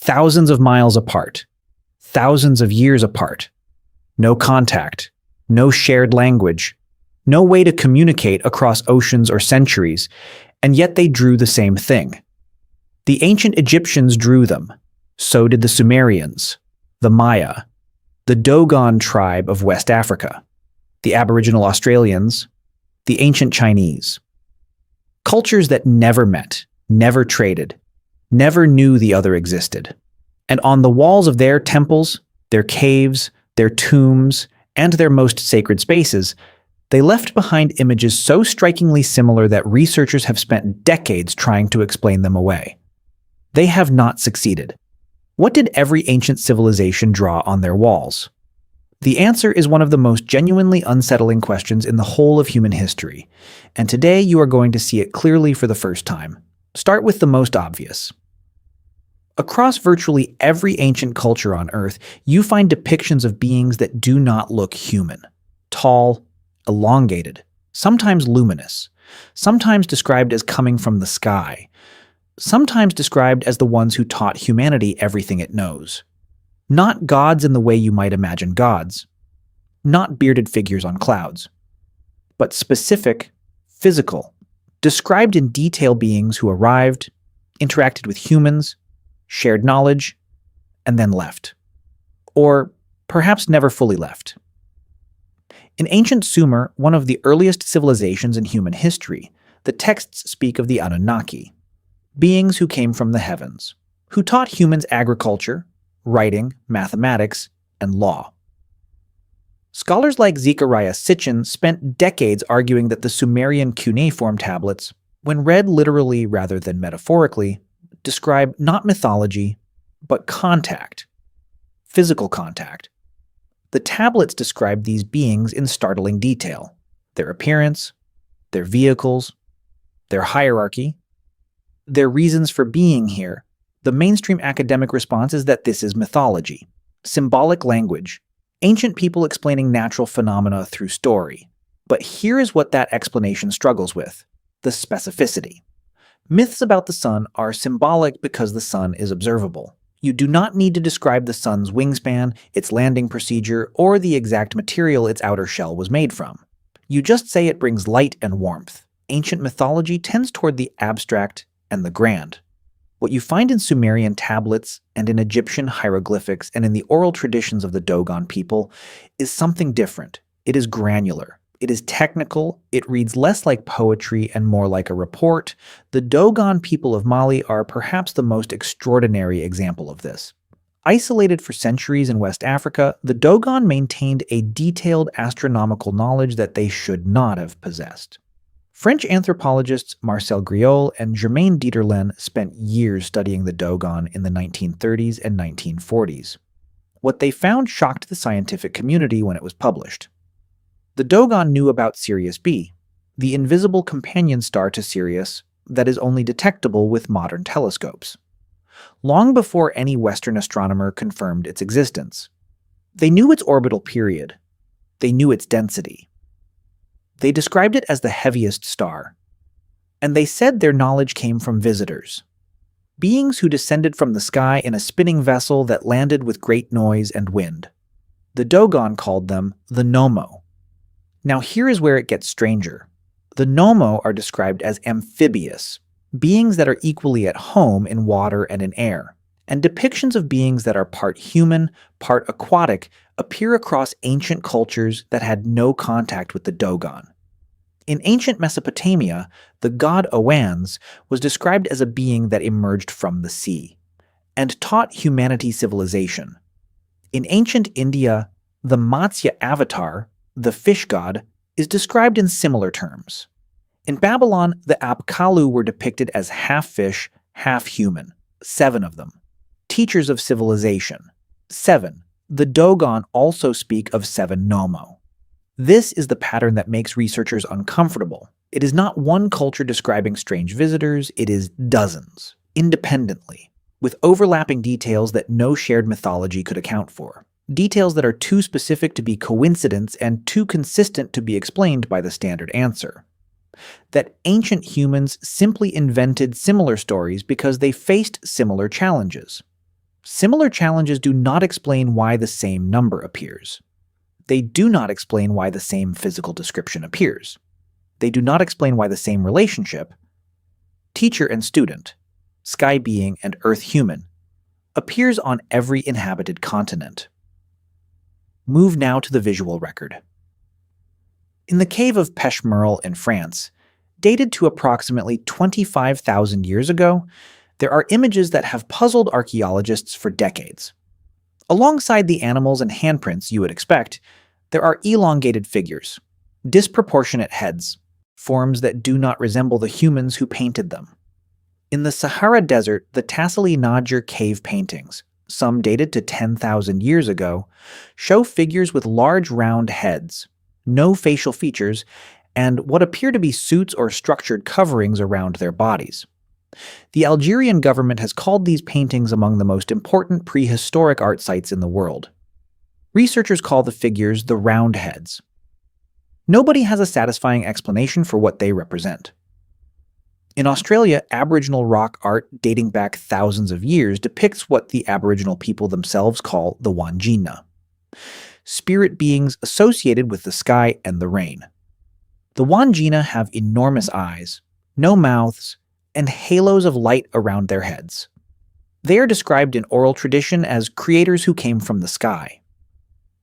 thousands of miles apart, thousands of years apart. No contact, no shared language, no way to communicate across oceans or centuries, and yet they drew the same thing. The ancient Egyptians drew them. So did the Sumerians, the Maya, the Dogon tribe of West Africa, the Aboriginal Australians, the ancient Chinese. Cultures that never met, never traded, never knew the other existed. And on the walls of their temples, their caves, their tombs, and their most sacred spaces, they left behind images so strikingly similar that researchers have spent decades trying to explain them away. They have not succeeded. What did every ancient civilization draw on their walls? The answer is one of the most genuinely unsettling questions in the whole of human history, and today you are going to see it clearly for the first time. Start with the most obvious. Across virtually every ancient culture on Earth, you find depictions of beings that do not look human. Tall, elongated, sometimes luminous, sometimes described as coming from the sky, sometimes described as the ones who taught humanity everything it knows. Not gods in the way you might imagine gods, not bearded figures on clouds, but specific, physical, described in detail beings who arrived, interacted with humans, shared knowledge, and then left. Or perhaps never fully left. In ancient Sumer, one of the earliest civilizations in human history, the texts speak of the Anunnaki, beings who came from the heavens, who taught humans agriculture, writing, mathematics, and law. Scholars like Zecharia Sitchin spent decades arguing that the Sumerian cuneiform tablets, when read literally rather than metaphorically, describe not mythology, but contact, physical contact. The tablets describe these beings in startling detail: their appearance, their vehicles, their hierarchy, their reasons for being here. The mainstream academic response is that this is mythology, symbolic language, ancient people explaining natural phenomena through story. But here is what that explanation struggles with: the specificity. Myths about the sun are symbolic because the sun is observable. You do not need to describe the sun's wingspan, its landing procedure, or the exact material its outer shell was made from. You just say it brings light and warmth. Ancient mythology tends toward the abstract and the grand. What you find in Sumerian tablets and in Egyptian hieroglyphics and in the oral traditions of the Dogon people is something different. It is granular. It is technical. It reads less like poetry and more like a report. The Dogon people of Mali are perhaps the most extraordinary example of this. Isolated for centuries in West Africa, the Dogon maintained a detailed astronomical knowledge that they should not have possessed. French anthropologists Marcel Griol and Germaine Dieterlen spent years studying the Dogon in the 1930s and 1940s. What they found shocked the scientific community when it was published. The Dogon knew about Sirius B, the invisible companion star to Sirius that is only detectable with modern telescopes, long before any Western astronomer confirmed its existence. They knew its orbital period. They knew its density. They described it as the heaviest star, and they said their knowledge came from visitors, beings who descended from the sky in a spinning vessel that landed with great noise and wind. The Dogon called them the Nomo. Now here is where it gets stranger. The Nomo are described as amphibious, beings that are equally at home in water and in air, and depictions of beings that are part human, part aquatic appear across ancient cultures that had no contact with the Dogon. In ancient Mesopotamia, the god Oannes was described as a being that emerged from the sea and taught humanity civilization. In ancient India, the Matsya avatar, the fish god, is described in similar terms. In Babylon, the Apkallu were depicted as half fish, half human, 7 of them. Teachers of civilization, 7. The Dogon also speak of 7 Nomo. This is the pattern that makes researchers uncomfortable. It is not one culture describing strange visitors, it is dozens, independently, with overlapping details that no shared mythology could account for. Details that are too specific to be coincidence and too consistent to be explained by the standard answer. That ancient humans simply invented similar stories because they faced similar challenges. Similar challenges do not explain why the same number appears. They do not explain why the same physical description appears. They do not explain why the same relationship, teacher and student, sky being and earth human, appears on every inhabited continent. Move now to the visual record. In the cave of Peshmeral in France, dated to approximately 25,000 years ago, there are images that have puzzled archaeologists for decades. Alongside the animals and handprints you would expect, there are elongated figures, disproportionate heads, forms that do not resemble the humans who painted them. In the Sahara Desert, the Tassili Nadjer cave paintings, some dated to 10,000 years ago, show figures with large round heads, no facial features, and what appear to be suits or structured coverings around their bodies. The Algerian government has called these paintings among the most important prehistoric art sites in the world. Researchers call the figures the Roundheads. Nobody has a satisfying explanation for what they represent. In Australia, Aboriginal rock art dating back thousands of years depicts what the Aboriginal people themselves call the Wandjina, spirit beings associated with the sky and the rain. The Wandjina have enormous eyes, no mouths, and halos of light around their heads. They are described in oral tradition as creators who came from the sky.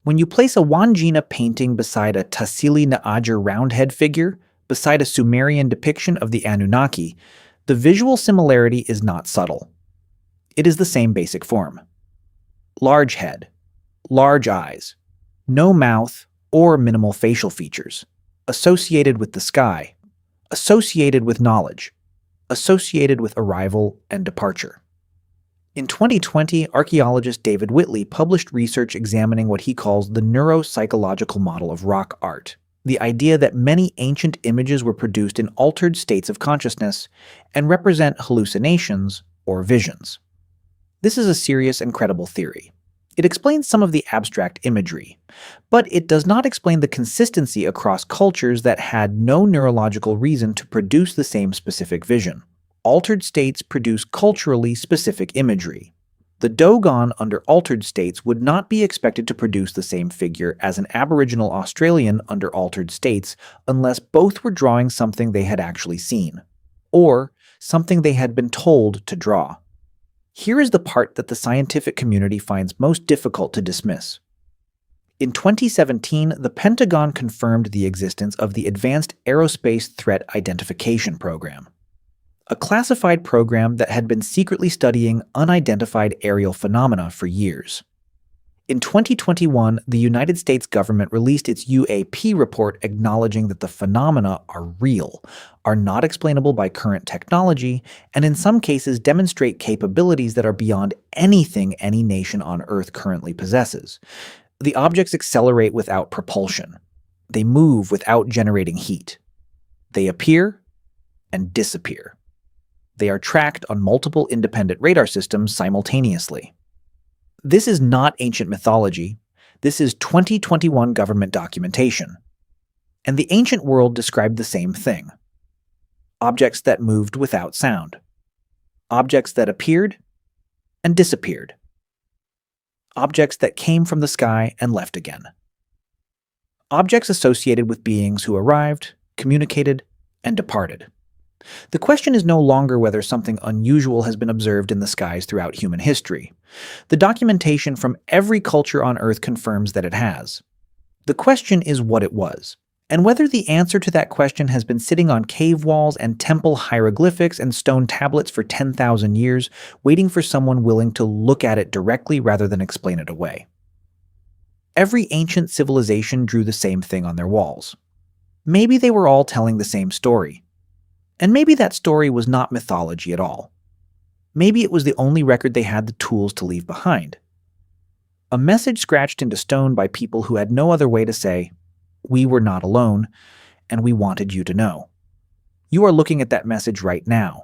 When you place a Wandjina painting beside a Tassili Nadjer roundhead figure, beside a Sumerian depiction of the Anunnaki, the visual similarity is not subtle. It is the same basic form. Large head, large eyes, no mouth or minimal facial features, associated with the sky, associated with knowledge, associated with arrival and departure. In 2020, archaeologist David Whitley published research examining what he calls the neuropsychological model of rock art, the idea that many ancient images were produced in altered states of consciousness and represent hallucinations or visions. This is a serious and credible theory. It explains some of the abstract imagery, but it does not explain the consistency across cultures that had no neurological reason to produce the same specific vision. Altered states produce culturally specific imagery. The Dogon under altered states would not be expected to produce the same figure as an Aboriginal Australian under altered states unless both were drawing something they had actually seen, or something they had been told to draw. Here is the part that the scientific community finds most difficult to dismiss. In 2017, the Pentagon confirmed the existence of the Advanced Aerospace Threat Identification Program, a classified program that had been secretly studying unidentified aerial phenomena for years. In 2021, the United States government released its UAP report acknowledging that the phenomena are real, are not explainable by current technology, and in some cases demonstrate capabilities that are beyond anything any nation on Earth currently possesses. The objects accelerate without propulsion. They move without generating heat. They appear and disappear. They are tracked on multiple independent radar systems simultaneously. This is not ancient mythology. This is 2021 government documentation. And the ancient world described the same thing. Objects that moved without sound. Objects that appeared and disappeared. Objects that came from the sky and left again. Objects associated with beings who arrived, communicated, and departed. The question is no longer whether something unusual has been observed in the skies throughout human history. The documentation from every culture on Earth confirms that it has. The question is what it was, and whether the answer to that question has been sitting on cave walls and temple hieroglyphics and stone tablets for 10,000 years, waiting for someone willing to look at it directly rather than explain it away. Every ancient civilization drew the same thing on their walls. Maybe they were all telling the same story. And maybe that story was not mythology at all. Maybe it was the only record they had the tools to leave behind. A message scratched into stone by people who had no other way to say, "We were not alone, and we wanted you to know." You are looking at that message right now.